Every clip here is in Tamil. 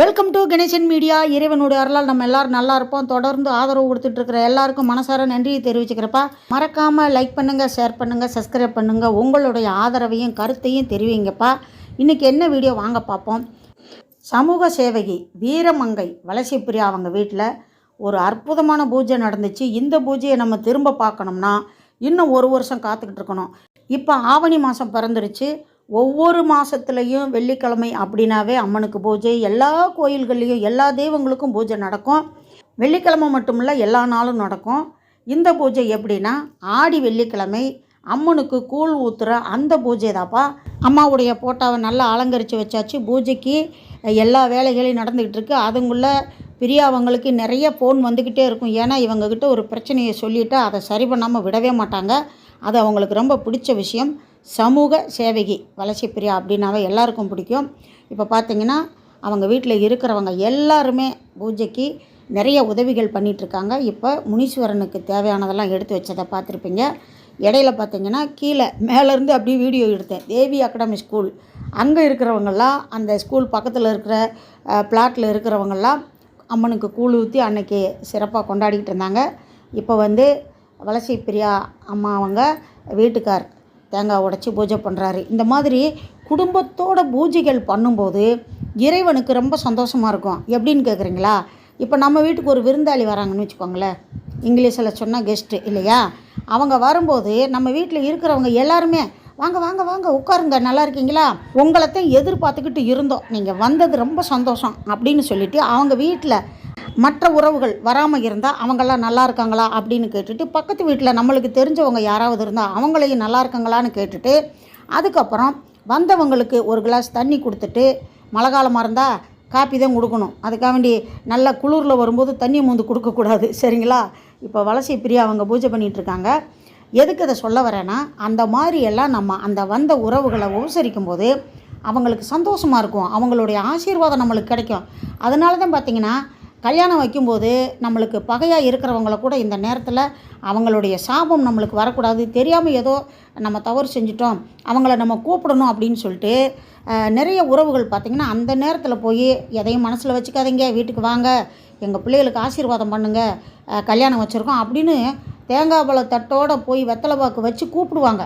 Welcome to Ganesan media. இறைவனுடைய அருளால் நம்ம எல்லாரும் நல்லா இருப்போம். தொடர்ந்து ஆதரவு கொடுத்துட்ருக்கிற எல்லாருக்கும் மனசார நன்றியை தெரிவிச்சுக்கிறப்பா. மறக்காமல் லைக் பண்ணுங்கள், ஷேர் பண்ணுங்கள், சப்ஸ்கிரைப் பண்ணுங்கள். உங்களுடைய ஆதரவையும் கருத்தையும் தெரிவிங்கப்பா. இன்றைக்கி என்ன வீடியோ வாங்க பார்ப்போம். சமூக சேவகி வீரமங்கை வலசைப்பிரியா அவங்க வீட்டில் ஒரு அற்புதமான பூஜை நடந்துச்சு. இந்த பூஜையை நம்ம திரும்ப பார்க்கணும்னா இன்னும் ஒரு வருஷம் காத்துக்கிட்டு இருக்கணும். இப்போ ஆவணி மாதம் பிறந்துருச்சு. ஒவ்வொரு மாதத்துலேயும் வெள்ளிக்கிழமை அப்படின்னாவே அம்மனுக்கு பூஜை. எல்லா கோயில்கள்லேயும் எல்லா தெய்வங்களுக்கும் பூஜை நடக்கும். வெள்ளிக்கிழமை மட்டும் இல்லை, எல்லா நாளும் நடக்கும். இந்த பூஜை எப்படின்னா, ஆடி வெள்ளிக்கிழமை அம்மனுக்கு கூழ் ஊற்றுற அந்த பூஜை தான்ப்பா. அம்மாவுடைய போட்டாவை நல்லா அலங்கரித்து வச்சாச்சு. பூஜைக்கு எல்லா வேலைகளையும் நடந்துக்கிட்டு இருக்குது. அதுங்குள்ளே பிரியாவங்களுக்கு நிறைய ஃபோன் வந்துக்கிட்டே இருக்கும். ஏன்னா இவங்கக்கிட்ட ஒரு பிரச்சனையை சொல்லிவிட்டு அதை சரி பண்ணாமல் விடவே மாட்டாங்க. அது அவங்களுக்கு ரொம்ப பிடிச்ச விஷயம். சமூக சேவகி வலசைப்பிரியா அப்படின்னாவே எல்லாருக்கும் பிடிக்கும். இப்போ பார்த்திங்கன்னா அவங்க வீட்டில் இருக்கிறவங்க எல்லாருமே பூஜைக்கு நிறைய உதவிகள் பண்ணிகிட்ருக்காங்க. இப்போ முனீஸ்வரனுக்கு தேவையானதெல்லாம் எடுத்து வச்சதை பார்த்துருப்பீங்க. இடையில பார்த்திங்கன்னா கீழே மேலேருந்து அப்படியே வீடியோ எடுத்தேன். தேவி அகாடமி ஸ்கூல் அங்கே இருக்கிறவங்கெல்லாம், அந்த ஸ்கூல் பக்கத்தில் இருக்கிற பிளாட்டில் இருக்கிறவங்கெல்லாம் அம்மனுக்கு கூழ் ஊற்றி அன்னைக்கு சிறப்பாக கொண்டாடிக்கிட்டு இருந்தாங்க. இப்போ வலசைப்பிரியா அம்மா அவங்க வீட்டுக்கார் தேங்காய் உடைச்சி பூஜை பண்ணுறாரு. இந்த மாதிரி குடும்பத்தோட பூஜைகள் பண்ணும்போது இறைவனுக்கு ரொம்ப சந்தோஷமாக இருக்கும். எப்படின்னு கேட்குறீங்களா? இப்போ நம்ம வீட்டுக்கு ஒரு விருந்தாளி வராங்கன்னு வச்சுக்கோங்களேன். இங்கிலீஷில் சொன்னால் கெஸ்ட்டு இல்லையா? அவங்க வரும்போது நம்ம வீட்டில் இருக்கிறவங்க எல்லாருமே வாங்க வாங்க வாங்க உட்காருங்க, நல்லா இருக்கீங்களா, உங்களைத்தான் எதிர்பார்த்துக்கிட்டு இருந்தோம், நீங்கள் வந்தது ரொம்ப சந்தோஷம் அப்படின்னு சொல்லிவிட்டு அவங்க வீட்டில் மற்ற உறவுகள் வராமல் இருந்தால் அவங்களாம் நல்லா இருக்காங்களா அப்படின்னு கேட்டுட்டு, பக்கத்து வீட்டில் நம்மளுக்கு தெரிஞ்சவங்க யாராவது இருந்தால் அவங்களையும் நல்லா இருக்காங்களான்னு கேட்டுட்டு, அதுக்கப்புறம் வந்தவங்களுக்கு ஒரு கிளாஸ் தண்ணி கொடுத்துட்டு, மழை காலமாக இருந்தால் காப்பி தான் கொடுக்கணும். அதுக்காக வேண்டி நல்லா குளிரில் வரும்போது தண்ணி மூந்து கொடுக்கக்கூடாது, சரிங்களா? இப்போ வலசைப்பிரியா அவங்க பூஜை பண்ணிகிட்ருக்காங்க. எதுக்கு அதை சொல்ல வரேன்னா, அந்த மாதிரி எல்லாம் நம்ம அந்த வந்த உறவுகளை உபசரிக்கும் போது அவங்களுக்கு சந்தோஷமாக இருக்கும். அவங்களுடைய ஆசீர்வாதம் நம்மளுக்கு கிடைக்கும். அதனால தான் பார்த்திங்கன்னா கல்யாணம் வைக்கும்போது நம்மளுக்கு பகையாக இருக்கிறவங்கள கூட இந்த நேரத்தில் அவங்களுடைய சாபம் நம்மளுக்கு வரக்கூடாது, தெரியாமல் ஏதோ நம்ம தவறு செஞ்சிட்டோம், அவங்கள நம்ம கூப்பிடணும் அப்படின்னு சொல்லிட்டு நிறைய உறவுகள் பார்த்திங்கன்னா அந்த நேரத்தில் போய் எதையும் மனசில் வச்சுக்காதீங்க, வீட்டுக்கு வாங்க, எங்கள் பிள்ளைகளுக்கு ஆசீர்வாதம் பண்ணுங்கள், கல்யாணம் வச்சுருக்கோம் அப்படின்னு தேங்காய் பழ தட்டோடு போய் வெத்தலை பாக்கு வச்சு கூப்பிடுவாங்க.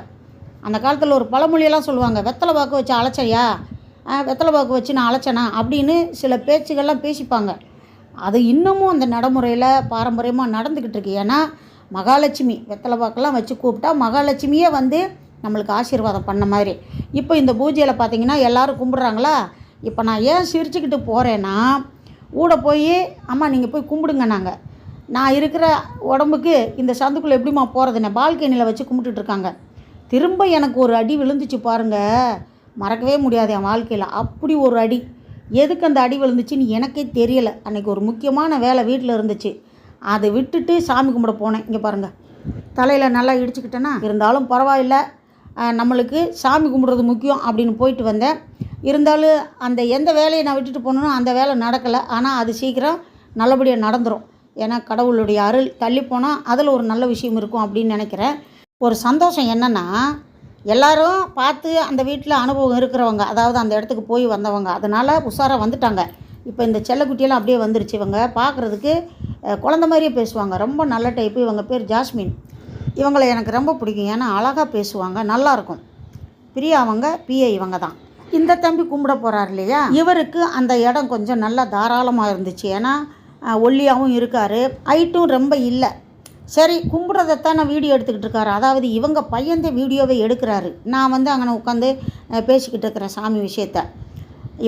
அந்த காலத்தில் ஒரு பழமொழியெல்லாம் சொல்லுவாங்க, வெத்தலை பாக்கு வச்சு அழைச்சையா, வெத்தலை பாக்கு வச்சு நான் அழைச்சேனா அப்படின்னு சில பேச்சுகள்லாம் பேசிப்பாங்க. அது இன்னமும் அந்த நடைமுறையில் பாரம்பரியமாக நடந்துக்கிட்டு இருக்கு. ஏன்னா மகாலட்சுமி வெத்தலை பாக்கெல்லாம் வச்சு கூப்பிட்டா மகாலட்சுமியே நம்மளுக்கு ஆசீர்வாதம் பண்ண மாதிரி. இப்போ இந்த பூஜையில் பார்த்திங்கன்னா எல்லோரும் கும்பிட்றாங்களா. இப்போ நான் ஏன் சிரிச்சுக்கிட்டு போகிறேன்னா, ஊட போய் அம்மா நீங்கள் போய் கும்பிடுங்க, நான் இருக்கிற உடம்புக்கு இந்த சந்துக்குள்ளே எப்படிம்மா போகிறதுன்னு பால்கனியில் வச்சு கும்பிட்டுட்ருக்காங்க. திரும்ப எனக்கு ஒரு அடி விழுந்துச்சு பாருங்கள், மறக்கவே முடியாது என் வாழ்க்கையில். அப்படி ஒரு அடி. எதுக்கு அந்த அடி விழுந்துச்சுன்னு எனக்கே தெரியலை. அன்றைக்கி ஒரு முக்கியமான வேலை வீட்டில் இருந்துச்சு, அதை விட்டுட்டு சாமி கும்பிட போனேன். இங்கே பாருங்கள், தலையில் நல்லா இடிச்சுக்கிட்டேன்னா, இருந்தாலும் பரவாயில்ல, நம்மளுக்கு சாமி கும்பிட்றது முக்கியம் அப்படின்னு போயிட்டு வந்தேன். இருந்தாலும் அந்த எந்த வேலையை நான் விட்டுட்டு போனேனோ அந்த வேலை நடக்கலை. ஆனால் அது சீக்கிரம் நல்லபடியாக நடந்துடும். ஏன்னா கடவுளுடைய அருள் தள்ளி போனால் அதில் ஒரு நல்ல விஷயம் இருக்கும் அப்படின்னு நினைக்கிறேன். ஒரு சந்தோஷம் என்னென்னா, எல்லோரும் பார்த்து அந்த வீட்டில் அனுபவம் இருக்கிறவங்க, அதாவது அந்த இடத்துக்கு போய் வந்தவங்க, அதனால் உஷாராக வந்துட்டாங்க. இப்போ இந்த செல்லக்குட்டியெல்லாம் அப்படியே வந்துருச்சு. இவங்க பார்க்குறதுக்கு குழந்த மாதிரியே பேசுவாங்க. ரொம்ப நல்ல டைப்பு. இவங்க பேர் ஜாஸ்மின். இவங்களை எனக்கு ரொம்ப பிடிக்கும். ஏன்னா அழகாக பேசுவாங்க, நல்லாயிருக்கும். பிரியா அவங்க பிஏ இவங்க தான். இந்த தம்பி கும்பிட போகிறார் இல்லையா, இவருக்கு அந்த இடம் கொஞ்சம் நல்லா தாராளமாக இருந்துச்சு. ஏன்னா ஒல்லியாகவும் இருக்கார், ஹைட்டும் ரொம்ப இல்லை. சரி, கும்பிட்றதைத்தான் நான் வீடியோ எடுத்துக்கிட்டு இருக்காரு. அதாவது இவங்க பையன் வீடியோவை எடுக்கிறாரு. நான் அங்கே உட்காந்து பேசிக்கிட்டு இருக்கிறேன் சாமி விஷயத்த.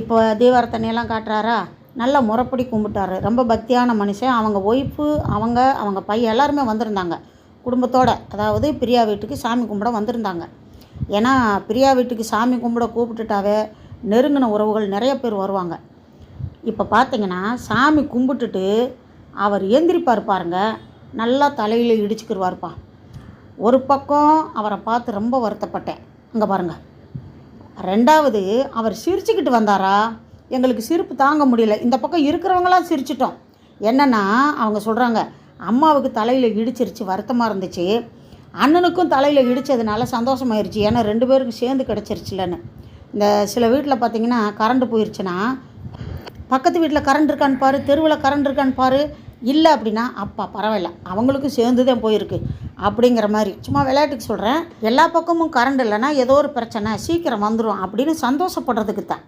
இப்போ தீபாரத்தனையெல்லாம் காட்டுறாரா, நல்லா முறைப்படி கும்பிட்டாரு. ரொம்ப பக்தியான மனுஷன். அவங்க ஒய்ஃபு, அவங்க பையன் எல்லாருமே வந்திருந்தாங்க குடும்பத்தோடு. அதாவது பிரியா வீட்டுக்கு சாமி கும்பிட வந்திருந்தாங்க. ஏன்னா பிரியா வீட்டுக்கு சாமி கும்பிட கூப்பிட்டுட்டாவே நெருங்கின உறவுகள் நிறைய பேர் வருவாங்க. இப்போ பார்த்திங்கன்னா சாமி கும்பிட்டுட்டு அவர் எந்திரிப்பார் பாருங்க, நல்லா தலையில் இடிச்சுக்கிடுவார்ப்பா. ஒரு பக்கம் அவரை பார்த்து ரொம்ப வருத்தப்பட்டேன். இங்கே பாருங்கள். ரெண்டாவது, அவர் சிரிச்சுக்கிட்டு வந்தாரா, எங்களுக்கு சிரிப்பு தாங்க முடியல. இந்த பக்கம் இருக்கிறவங்களாம் சிரிச்சிட்டோம். என்னென்னா அவங்க சொல்கிறாங்க, அம்மாவுக்கு தலையில் இடிச்சிருச்சு, வருத்தமாக இருந்துச்சு, அண்ணனுக்கும் தலையில் இடித்ததுனால சந்தோஷமாயிருச்சு, ஏன்னா 2 பேருக்கும் சேர்ந்து கிடச்சிருச்சுலன்னு. இந்த சில வீட்டில் பார்த்திங்கன்னா கரண்ட் போயிடுச்சுன்னா பக்கத்து வீட்டில் கரண்ட் இருக்கான்னு பாரு, தெருவில் கரண்ட் இருக்கான்னு பாரு. இல்லை அப்படின்னா அப்பா பரவாயில்ல, அவங்களுக்கும் சேர்ந்து தான் போயிருக்கு அப்படிங்கிற மாதிரி. சும்மா விளையாட்டுக்கு சொல்கிறேன். எல்லா பக்கமும் கரண்ட் இல்லைன்னா ஏதோ ஒரு பிரச்சனை, சீக்கிரம் வந்துடும் அப்படின்னு சந்தோஷப்படுறதுக்கு தான்.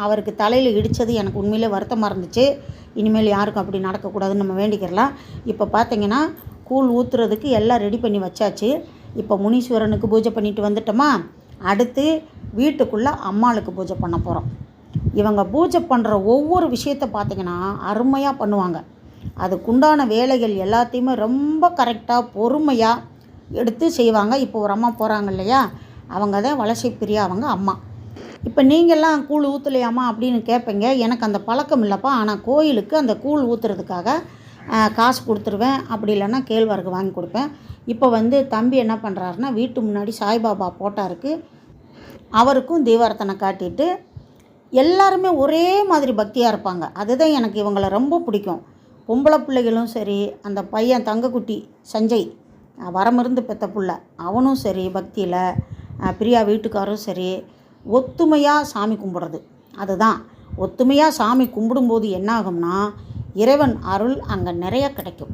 அவருக்கு தலையில் இடித்தது எனக்கு உண்மையிலே வருத்தமாக இருந்துச்சு. இனிமேல் யாருக்கும் அப்படி நடக்கக்கூடாதுன்னு நம்ம வேண்டிக்கிறலாம். இப்போ பார்த்தீங்கன்னா கூழ் ஊற்றுறதுக்கு எல்லாம் ரெடி பண்ணி வச்சாச்சு. இப்போ முனீஸ்வரனுக்கு பூஜை பண்ணிட்டு வந்துட்டோமா, அடுத்து வீட்டுக்குள்ளே அம்மாளுக்கு பூஜை பண்ண போகிறோம். இவங்க பூஜை பண்ணுற ஒவ்வொரு விஷயத்தை பார்த்திங்கன்னா அருமையாக பண்ணுவாங்க. அதுக்குண்டான வேலைகள் எல்லாத்தையுமே ரொம்ப கரெக்டாக பொறுமையாக எடுத்து செய்வாங்க. இப்போ ஒரு அம்மா போகிறாங்க இல்லையா, அவங்க தான் வலசை பிரியா, அவங்க அம்மா. இப்போ நீங்கள்லாம் கூழ் ஊற்றலையாம்மா அப்படின்னு கேட்பீங்க. எனக்கு அந்த பழக்கம் இல்லைப்பா. ஆனால் கோயிலுக்கு அந்த கூழ் ஊற்றுறதுக்காக காசு கொடுத்துருவேன், அப்படி இல்லைன்னா கேழ்வரகு வாங்கி கொடுப்பேன். இப்போ தம்பி என்ன பண்ணுறாருன்னா, வீட்டு முன்னாடி சாய்பாபா போட்டாருக்கு, அவருக்கும் தீபாரத்தனை காட்டிட்டு எல்லாருமே ஒரே மாதிரி பக்தியாக இருப்பாங்க. அதுதான் எனக்கு இவங்களை ரொம்ப பிடிக்கும். பொம்பளை பிள்ளைகளும் சரி, அந்த பையன் தங்கக்குட்டி சஞ்சய் வரமிருந்து பெற்ற புள்ள அவனும் சரி, பக்தியில் பிரியா வீட்டுக்காரும் சரி, ஒத்துமையாக சாமி கும்பிட்றது. அதுதான் ஒத்துமையாக சாமி கும்பிடும்போது என்ன ஆகும்னா, இறைவன் அருள் அங்கே நிறைய கிடைக்கும்.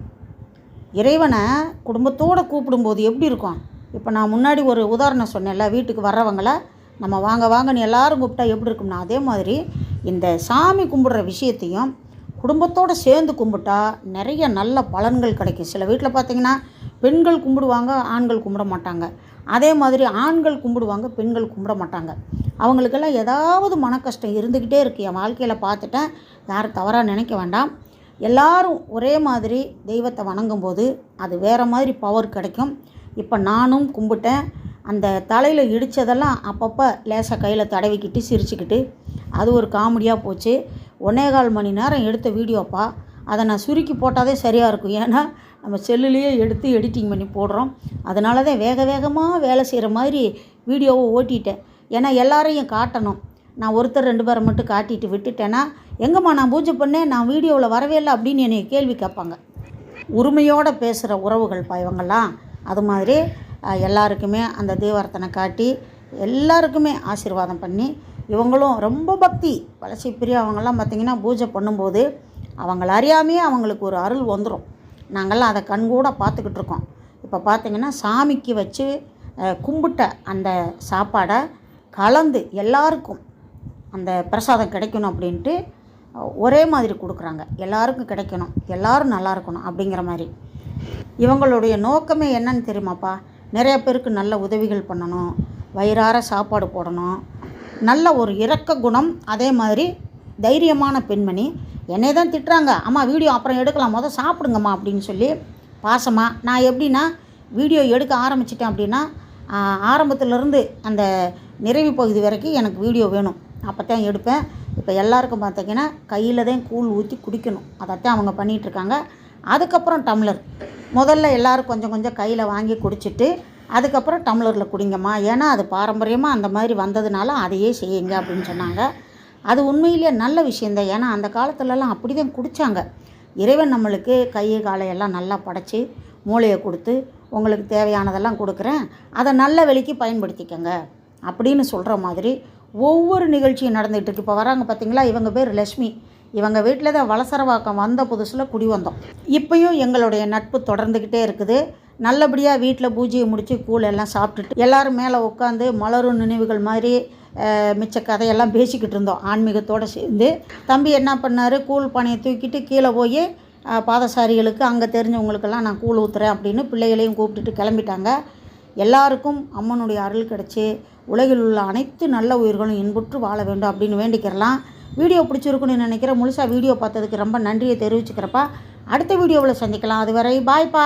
இறைவனை குடும்பத்தோடு கூப்பிடும்போது எப்படி இருக்கும்? இப்போ நான் முன்னாடி ஒரு உதாரணம் சொன்னேன்ல, வீட்டுக்கு வர்றவங்களை நம்ம வாங்க வாங்கன்னு எல்லோரும் கூப்பிட்டா எப்படி இருக்கும்னா, அதே மாதிரி இந்த சாமி கும்பிட்ற விஷயத்தையும் குடும்பத்தோடு சேர்ந்து கும்பிட்டா நிறைய நல்ல பலன்கள் கிடைக்கும். சில வீட்டில் பார்த்திங்கன்னா பெண்கள் கும்பிடுவாங்க, ஆண்கள் கும்பிட மாட்டாங்க. அதே மாதிரி ஆண்கள் கும்பிடுவாங்க, பெண்கள் கும்பிட மாட்டாங்க. அவங்களுக்கெல்லாம் ஏதாவது மன கஷ்டம் இருந்துக்கிட்டே இருக்குது. என் வாழ்க்கையில் பார்த்துட்டேன், யாரும் தவறாக நினைக்க வேண்டாம். எல்லாரும் ஒரே மாதிரி தெய்வத்தை வணங்கும்போது அது வேறு மாதிரி பவர் கிடைக்கும். இப்போ நானும் கும்பிட்டேன். அந்த தலையில் இடித்ததெல்லாம் அப்பப்போ லேசாக கையில் தடவிக்கிட்டு சிரிச்சுக்கிட்டு அது ஒரு காமெடியாக போச்சு. 1.25 மணி நேரம் எடுத்த வீடியோப்பா. அதை நான் சுருக்கி போட்டாதே சரியாக இருக்கும். ஏன்னா நம்ம செல்லுலேயே எடுத்து எடிட்டிங் பண்ணி போடுறோம். அதனால தான் வேக வேகமாக வேலை செய்கிற மாதிரி வீடியோவை ஓட்டிட்டேன். ஏன்னா எல்லாரையும் காட்டணும். நான் ஒருத்தர் 2 பேரை மட்டும் காட்டிட்டு விட்டுட்டேன்னா, எங்கம்மா நான் பூஜை பண்ணேன், நான் வீடியோவில் வரவே இல்லை அப்படின்னு என்னை கேள்வி கேட்பாங்க. உரிமையோடு பேசுகிற உறவுகள் இவங்கெல்லாம். அது மாதிரி எல்லாருக்குமே அந்த தீபாரத்தனை காட்டி எல்லாருக்குமே ஆசீர்வாதம் பண்ணி, இவங்களும் ரொம்ப பக்தி வலசை பிரியா அவங்கெல்லாம் பார்த்திங்கன்னா பூஜை பண்ணும்போது அவங்கள அறியாமையே அவங்களுக்கு ஒரு அருள் வந்துடும். நாங்கள்லாம் அதை கண்கூட பார்த்துக்கிட்டு இருக்கோம். இப்போ பார்த்திங்கன்னா சாமிக்கு வச்சு கும்பிட்ட அந்த சாப்பாடை கலந்து எல்லாருக்கும் அந்த பிரசாதம் கிடைக்கணும் அப்படின்ட்டு ஒரே மாதிரி கொடுக்குறாங்க. எல்லாருக்கும் கிடைக்கணும், எல்லோரும் நல்லா இருக்கணும் அப்படிங்கிற மாதிரி. இவங்களுடைய நோக்கமே என்னன்னு தெரியுமாப்பா? நிறைய பேருக்கு நல்ல உதவிகள் பண்ணணும், வயிறார சாப்பாடு போடணும், நல்ல ஒரு இரக்க குணம். அதே மாதிரி தைரியமான பெண்மணி. என்னை தான் திட்டுறாங்க, அம்மா வீடியோ அப்புறம் எடுக்கலாம், முதல் சாப்பிடுங்கம்மா அப்படின்னு சொல்லி பாசமாக. நான் எப்படின்னா வீடியோ எடுக்க ஆரம்பிச்சிட்டேன் அப்படின்னா ஆரம்பத்துலேருந்து அந்த நிறைவு பகுதி வரைக்கும் எனக்கு வீடியோ வேணும், அப்போ தான் எடுப்பேன். இப்போ எல்லாருக்கும் பார்த்திங்கன்னா கையில் தான் கூழ் ஊற்றி குடிக்கணும், அதைத்தான் அவங்க பண்ணிகிட்ருக்காங்க. அதுக்கப்புறம் டம்ளர் முதல்ல எல்லோரும் கொஞ்சம் கொஞ்சம் கையில் வாங்கி குடிச்சிட்டு அதுக்கப்புறம் டம்ளரில் குடிங்கம்மா, ஏன்னா அது பாரம்பரியமாக அந்த மாதிரி வந்ததுனால அதையே செய்யுங்க அப்படின்னு சொன்னாங்க. அது உண்மையிலேயே நல்ல விஷயந்தான். ஏன்னா அந்த காலத்துலலாம் அப்படி தான் குடித்தாங்க. இறைவன் நம்மளுக்கு கை காலையெல்லாம் நல்லா படைச்சி மூளையை கொடுத்து உங்களுக்கு தேவையானதெல்லாம் கொடுக்குறேன், அதை நல்ல வழிக்கு பயன்படுத்திக்கங்க அப்படின்னு சொல்கிற மாதிரி ஒவ்வொரு நிகழ்ச்சியும் நடந்துகிட்ருக்கு. இப்போ வராங்க பார்த்திங்களா, இவங்க பேர் லக்ஷ்மி. இவங்க வீட்டில் தான் வலசரவாக்கம் வந்த புதுசில் குடி வந்தோம். இப்போயும் எங்களுடைய நட்பு தொடர்ந்துக்கிட்டே இருக்குது. நல்லபடியாக வீட்டில் பூஜையை முடித்து கூழ் எல்லாம் சாப்பிட்டுட்டு எல்லோரும் மேலே உட்காந்து மலரும் நினைவுகள் மாதிரி மிச்ச கதையெல்லாம் பேசிக்கிட்டு இருந்தோம் ஆன்மீகத்தோடு சேர்ந்து. தம்பி என்ன பண்ணார், கூழ் பானையை தூக்கிட்டு கீழே போய் பாதசாரிகளுக்கு அங்கே தெரிஞ்சவங்களுக்கெல்லாம் நான் கூழ் ஊற்றுறேன் அப்படின்னு பிள்ளைகளையும் கூப்பிட்டுட்டு கிளம்பிட்டாங்க. எல்லாருக்கும் அம்மனுடைய அருள் கிடச்சி உலகில் உள்ள அனைத்து நல்ல உயிர்களும் இன்புற்று வாழ வேண்டும் அப்படின்னு வேண்டிக்கிறலாம். வீடியோ பிடிச்சிருக்குன்னு நினைக்கிறேன். முழுசாக வீடியோ பார்த்ததுக்கு ரொம்ப நன்றியை தெரிவிச்சுக்கிறப்பா. அடுத்த வீடியோவில் சந்திக்கலாம். அதுவரை பாய்ப்பா.